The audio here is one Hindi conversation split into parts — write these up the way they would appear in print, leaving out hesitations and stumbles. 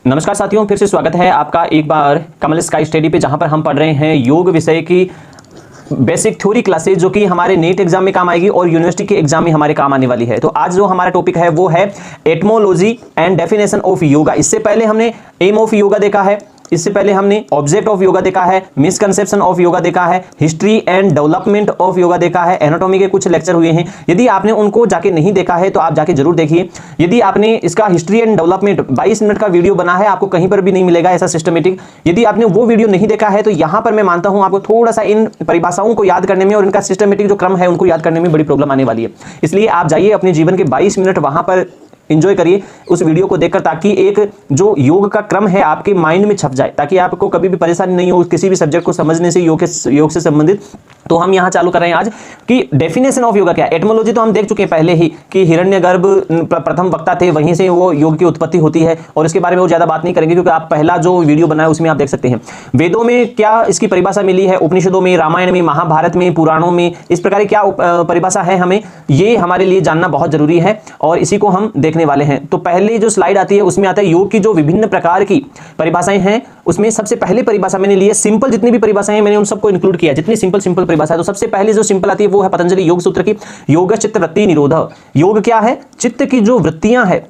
नमस्कार साथियों, फिर से स्वागत है आपका एक बार कमल स्काई स्टडी पे, जहां पर हम पढ़ रहे हैं योग विषय की बेसिक थ्योरी क्लासेज, जो कि हमारे नीट एग्जाम में काम आएगी और यूनिवर्सिटी के एग्जाम में हमारे काम आने वाली है। तो आज जो हमारा टॉपिक है वो है etymology and definition of yoga. इससे पहले हमने एम ऑफ योगा देखा है, इससे पहले हमने ऑब्जेक्ट ऑफ योगा देखा है, मिसकंसेप्शन ऑफ योगा देखा है, history and development of yoga देखा है, एनाटॉमी के कुछ लेक्चर हुए हैं। यदि आपने उनको जाके नहीं देखा है तो आप जाके जरूर देखिए। यदि आपने इसका हिस्ट्री एंड डेवलपमेंट 22 मिनट का वीडियो बना है, आपको कहीं पर भी नहीं मिलेगा ऐसा सिस्टमेटिक। यदि आपने वो वीडियो नहीं देखा है तो यहां पर मैं मानता हूं आपको थोड़ा सा इन परिभाषाओं को याद करने में और इनका सिस्टमेटिक जो क्रम है उनको याद करने में बड़ी प्रॉब्लम आने वाली है। इसलिए आप जाइए अपने जीवन के 22 मिनट वहां पर एंजॉय करिए उस वीडियो को देखकर, ताकि एक जो योग का क्रम है आपके माइंड में छप जाए, ताकि आपको कभी भी परेशानी नहीं हो किसी भी सब्जेक्ट को समझने से, योग से संबंधित। तो हम यहां चालू कर रहे हैं आज कि डेफिनेशन ऑफ योगा क्या है। एटमोलॉजी तो हम देख चुके हैं पहले ही कि हिरण्यगर्भ प्रथम वक्ता थे, वहीं से वो योग की उत्पत्ति होती है, और इसके बारे में वो ज्यादा बात नहीं करेंगे क्योंकि आप पहला जो वीडियो बनाया उसमें आप देख सकते हैं। वेदों में क्या इसकी परिभाषा मिली है, उपनिषदों में, रामायण में, महाभारत में, पुराणों में इस प्रकार की क्या परिभाषा है, हमें ये हमारे लिए जानना बहुत जरूरी है और इसी को हम देखने वाले हैं। तो पहले जो स्लाइड आती है उसमें आता है योग की जो विभिन्न प्रकार की परिभाषाएं हैं। उसमें सबसे पहले परिभाषा मैंने ली है सिंपल, जितनी भी परिभाषाएं हैं मैंने उन सबको इंक्लूड किया, जितनी सिंपल परिभाषा है। तो सबसे पहले जो सिंपल आती है वो है पतंजलि योग सूत्र की, योग चित्त वृत्ति निरोध। योग क्या है? चित्त की जो वृत्तियां हैं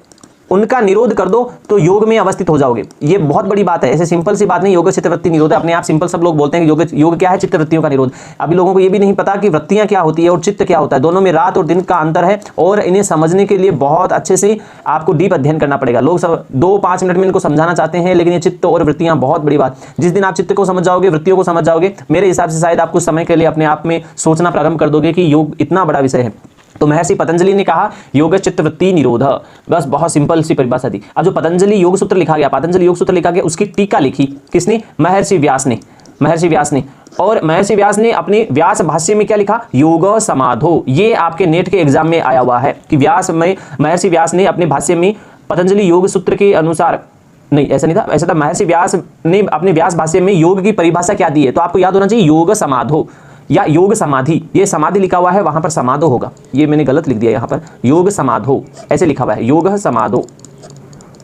उनका निरोध कर दो तो योग में अवस्थित हो जाओगे। ये बहुत बड़ी बात है, ऐसे सिंपल सी बात नहीं। योग चित्त वृत्ति निरोध अपने आप सिंपल, सब लोग बोलते हैं कि योग क्या है? चित्त वृत्तियों का निरोध। अभी लोगों को ये भी नहीं पता कि वृत्तियां क्या होती है और चित्त क्या होता है। दोनों में रात और दिन का अंतर है और इन्हें समझने के लिए बहुत अच्छे से आपको डीप अध्ययन करना पड़ेगा। लोग सब 2-5 मिनट में इनको समझाना चाहते हैं, लेकिन ये चित्त और वृत्तियां बहुत बड़ी बात। जिस दिन आप चित्त को समझ जाओगे, वृत्तियों को समझ जाओगे, मेरे हिसाब से शायद आप कुछ समय के लिए अपने आप में सोचना प्रारंभ कर दोगे कि योग इतना बड़ा विषय है। तो महर्षि पतंजलि ने कहा योग चित्त वृत्ति निरोध, बस बहुत सिंपल सी परिभाषा थी। अब जो पतंजलि योग सूत्र लिखा गया, पतंजलि योग सूत्र लिखा गया, उसकी टीका लिखी किसने? महर्षि व्यास ने। और महर्षि व्यास ने अपने व्यास भाष्य में क्या लिखा? योग समाधो। ये आपके नेट के एग्जाम में आया हुआ है कि महर्षि व्यास ने अपने भाष्य में पतंजलि योग सूत्र के अनुसार, नहीं ऐसा नहीं था, ऐसा था महर्षि व्यास ने अपने व्यास भाष्य में योग की परिभाषा क्या दी है, तो आपको याद होना चाहिए योग समाधो या योग समाधि। ये समाधि लिखा हुआ है, वहां पर समाधो होगा, ये मैंने गलत लिख दिया, यहां पर योग समाधो ऐसे लिखा हुआ है, योग समाधो,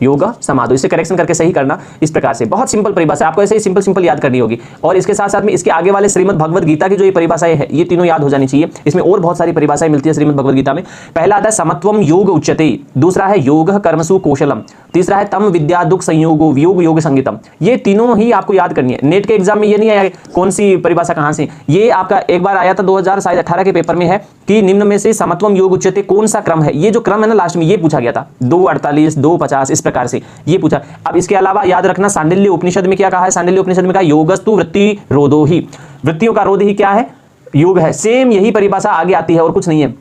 योग समाधो। इसे करेक्शन करके सही करना। इस प्रकार से बहुत सिंपल परिभाषा, आपको ऐसे ही सिंपल याद करनी होगी। और इसके साथ साथ में इसके आगे वाले श्रीमद् भगवद गीता की जो ये परिभाषाएं है, ये तीनों याद हो जानी चाहिए। इसमें और बहुत सारी परिभाषाएं मिलती है श्रीमद् भगवद गीता में। पहला आता है समत्वम योग उच्यते, दूसरा है योग कर्मसु कौशलम, तीसरा है तम विद्या दुख संयोगो वियोग योग संगीतम। ये तीनों ही आपको याद करनी है। नेट के एग्जाम में ये नहीं आया कौन सी परिभाषा कहां से, ये आपका एक बार आया था 2018 के पेपर में है कि निम्न में से समत्वम योग उच्यते कौन सा क्रम है। ये जो क्रम है ना, लास्ट में ये पूछा गया था 2:48, 2:50 इस प्रकार से ये पूछा। अब इसके अलावा याद रखना सांडिल्य उपनिषद में क्या कहा है, सांडिल्य उपनिषद में कहा योगस्तु वृत्ति रोधो ही, वृत्तियों का रोध ही क्या है? योग है। सेम यही परिभाषा आगे आती है और कुछ नहीं है।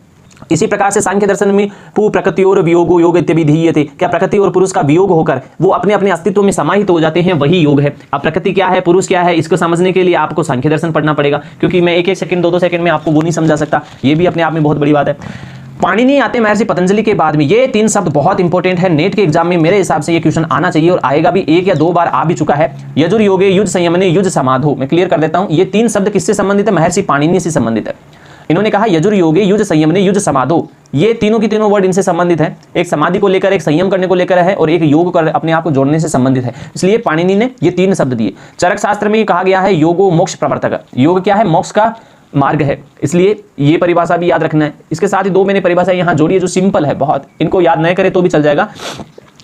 इसी प्रकार से सांख्य दर्शन में पु प्रकृति और वियोगो योग इत्यभिधीयते, क्या प्रकृति और पुरुष का वियोग होकर वो अपने अपने अस्तित्व में समाहित हो जाते हैं, वही योग है। अब प्रकृति क्या है, पुरुष क्या है, इसको समझने के लिए आपको सांख्य दर्शन पढ़ना पड़ेगा, क्योंकि मैं 1-1 सेकंड 2-2 सेकंड में आपको वो नहीं समझा सकता। ये भी अपने आप में बहुत बड़ी बात है। पाणिनि आते महर्षि पतंजलि के बाद में। ये 3 शब्द बहुत इंपॉर्टेंट है, नेट के एग्जाम में मेरे हिसाब से ये क्वेश्चन आना चाहिए और आएगा भी, 1 या 2 बार आ भी चुका है। यजुर योगे युज संयमने युज समाधो। मैं क्लियर कर देता हूं, ये 3 शब्द किससे संबंधित है? महर्षि पाणिनि से संबंधित है। इन्होंने कहा यजुर योगे युज संयमने युज समाधो, ये तीनों की तीनों वर्ड इनसे संबंधित है। एक समाधि को लेकर, एक संयम करने को लेकर है और एक योग कर अपने आप को जोड़ने से संबंधित है। इसलिए पाणिनि ने ये 3 शब्द दिए। चरक शास्त्र में कहा गया है योगो मोक्ष प्रवर्तक, योग क्या है? मोक्ष का मार्ग है। इसलिए ये परिभाषा भी याद रखना है। इसके साथ ही 2 मैंने परिभाषा यहां जोड़ी है जो सिंपल है बहुत, इनको याद नहीं करें तो भी चल जाएगा।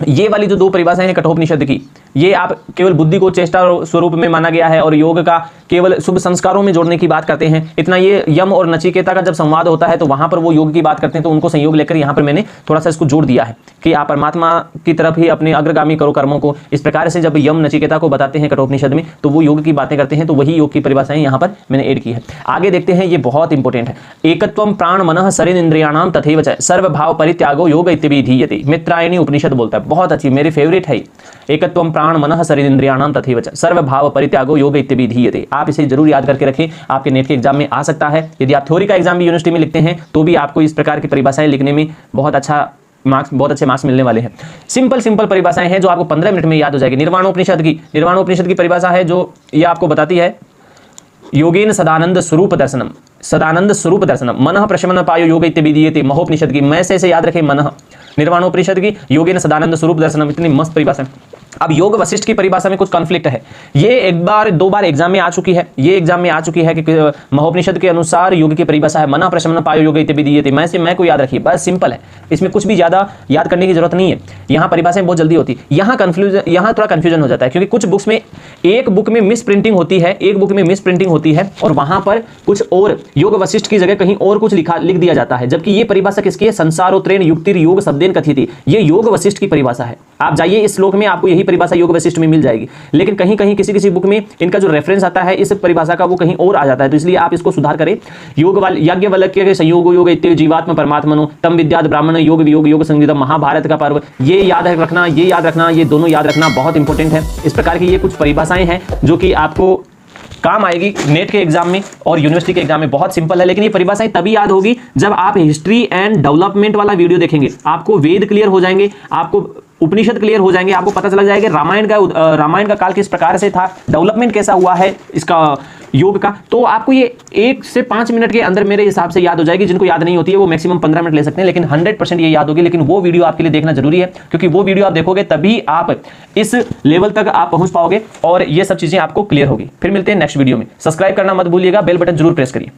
ये वाली जो 2 परिभाषाएं हैं कठोपनिषद की, ये आप केवल बुद्धि को चेष्टा स्वरूप में माना गया है और योग का केवल शुभ संस्कारों में जोड़ने की बात करते हैं। इतना ये यम और नचिकेता का जब संवाद होता है तो वहां पर वो योग की बात करते हैं, तो उनको संयोग लेकर यहां पर मैंने थोड़ा सा इसको जोड़ दिया है कि आप परमात्मा की तरफ ही अपने अग्रगामी करो कर्मों को। इस प्रकार से जब यम नचिकेता को बताते हैं कठोपनिषद में तो वो योग की बातें करते हैं, तो वही योग की परिभाषाएं यहां पर मैंने ऐड की है। आगे देखते हैं, ये बहुत इंपॉर्टेंट है। एकत्वम प्राण मनः शरीर इंद्रियाणाम तथैव च सर्वभाव परित्यागो योग इत्यभिधीयते। मित्रायणी उपनिषद बोलता है, बहुत अच्छी, मेरी फेवरेट है। एकत्वम प्राण मनः शरीर इंद्रियाणाम तथैव च सर्वभाव परित्यागो योग इत्यभिधीयते। आप इसे जरूर याद करके रखें, आपके नेट के एग्जाम में आ सकता है। यदि आप थ्योरी का एग्जाम भी यूनिवर्सिटी में लिखते हैं तो भी आपको इस प्रकार की परिभाषाएं लिखने में बहुत अच्छे मार्क्स मिलने वाले हैं। सिंपल परिभाषाएं हैं जो आपको 15 मिनट में याद हो जाएगी। निर्वाणोपनिषद की परिभाषा है जो ये आपको बताती है योगेन सदानंद स्वरूप दर्शनम मनः प्रशमन पायो योग इत्यभिधीयते। महोपनिषद की, मैं से याद रखें, मनः। निर्वाणोपनिषद की योगेन सदानंद स्वरूप दर्शनम, इतनी मस्त परिभाषा है। अब योग वशिष्ठ की परिभाषा में कुछ कॉन्फ्लिक्ट है। ये एक बार दो बार एग्जाम में आ चुकी है, ये एग्जाम में आ चुकी है कि महोपनिषद के अनुसार योग की परिभाषा है मना प्रशमन पायो योग इति विधीयते। मैं से मैं को याद रखिए, बस सिंपल है, इसमें कुछ भी ज्यादा याद करने की जरूरत नहीं है। यहाँ परिभाषाएं बहुत जल्दी होती है। यहाँ थोड़ा कंफ्यूजन हो जाता है क्योंकि कुछ बुक्स में, एक बुक में मिस प्रिंटिंग होती है, एक बुक में मिस प्रिंटिंग होती है और वहां पर कुछ और योग वशिष्ठ की जगह कहीं और कुछ लिख दिया जाता है, जबकि ये परिभाषा किसकी है? संसारोत्रेण युक्तिर योग शब्देन कथिति, ये योग वशिष्ठ की परिभाषा है। आप जाइए इस श्लोक में, आपको यही परिभाषा योग वशिष्ठ में मिल जाएगी, लेकिन कहीं कहीं किसी किसी बुक में इनका जो रेफरेंस आता है इस परिभाषा का वो कहीं और आ जाता है, तो इसलिए आप इसको सुधार करें। योग याज्ञवल्क्य के संयोग योग इत्य जीवात्म परमात्मनो तम विद्यात ब्राह्मण योग वियोग योग संगीतम, महाभारत का पर्व, ये याद रखना, ये याद रखना, ये दोनों याद रखना बहुत इंपॉर्टेंट है। इस प्रकार की ये कुछ परिभाषाएं हैं जो कि आपको काम आएगी नेट के एग्जाम में और यूनिवर्सिटी के एग्जाम में। बहुत सिंपल है, लेकिन ये परिभाषाएं तभी याद होगी जब आप हिस्ट्री एंड डेवलपमेंट वाला वीडियो देखेंगे। आपको वेद क्लियर हो जाएंगे, आपको उपनिषद क्लियर हो जाएंगे, आपको पता चला जाएगा रामायण का काल किस प्रकार से था, डेवलपमेंट कैसा हुआ है इसका योग का। तो आपको ये 1 से 5 मिनट के अंदर मेरे हिसाब से याद हो जाएगी। जिनको याद नहीं होती है वो मैक्सिमम 15 मिनट ले सकते हैं, लेकिन 100% ये याद होगी। लेकिन वो वीडियो आपके लिए देखना जरूरी है, क्योंकि वो वीडियो आप देखोगे तभी आप इस लेवल तक आप पहुंच पाओगे और ये सब चीजें आपको क्लियर होगी। फिर मिलते हैं नेक्स्ट वीडियो में। सब्सक्राइब करना मत भूलिएगा, बेल बटन जरूर प्रेस करिए।